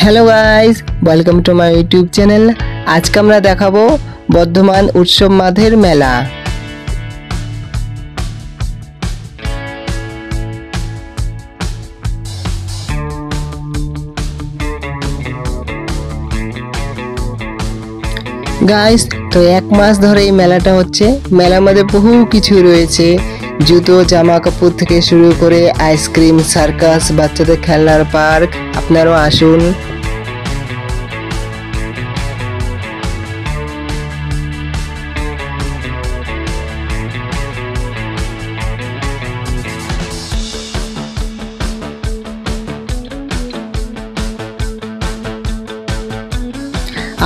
Hello guys, welcome to my YouTube channel. আজকে আমরা দেখাবো বর্ধমান উৎসব মাঠের মেলা। গাইস, তো এক মাস ধরে এই মেলাটা হচ্ছে। মেলার মধ্যে বহু কিছু রয়েছে, জুতো, জামা কাপড় থেকে শুরু করে আইসক্রিম, সার্কাস, বাচ্চাদের খেলনার পার্ক। আপনারাও আসুন।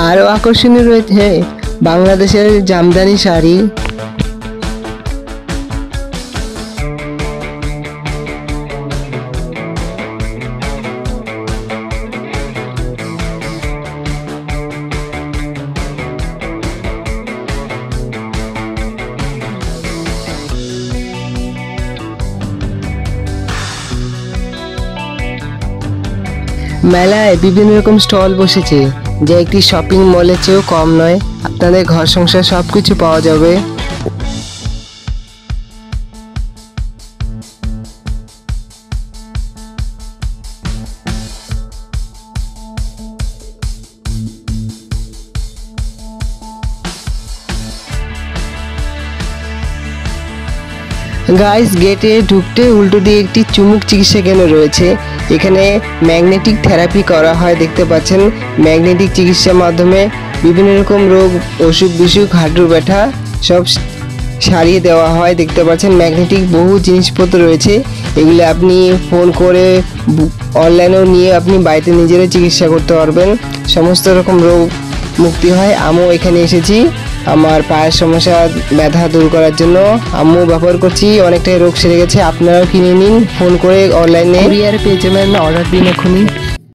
আরও আকর্ষণীয় রয়েছে বাংলাদেশের জামদানি শাড়ি। মেলায় বিভিন্ন রকম স্টল বসেছে, যা একটি শপিং মলের চেয়েও কম নয়। আপনাদের ঘর সংসার সব কিছু পাওয়া যাবে। গাইস, গেটে ঢুকতে উল্টো দিয়ে একটি চুমুক চিকিৎসা কেন্দ্র রয়েছে। এখানে ম্যাগনেটিক থেরাপি করা হয়। দেখতে পাচ্ছেন, ম্যাগনেটিক চিকিৎসার মাধ্যমে বিভিন্ন রকম রোগ, অসুখ বিসুখ, হাঁটুর ব্যথা সব সারিয়ে দেওয়া হয়। দেখতে পাচ্ছেন ম্যাগনেটিক বহু জিনিসপত্র রয়েছে। এগুলো আপনি ফোন করে অনলাইনেও নিয়ে আপনি বাড়িতে নিজেরাই চিকিৎসা করতে পারবেন। সমস্ত রকম রোগ মুক্তি হয়। আমিও এখানে এসেছি আমার পায়ের সমস্যা, ব্যথা দূর করার জন্য। আমিও ব্যবহার করছি, অনেকটাই রোগ সেরে গেছে। আপনারাও কিনে নিন ফোন করে, অনলাইনে কুরিয়ার পেয়ে যাবেন। অর্ডার দিন এখনই।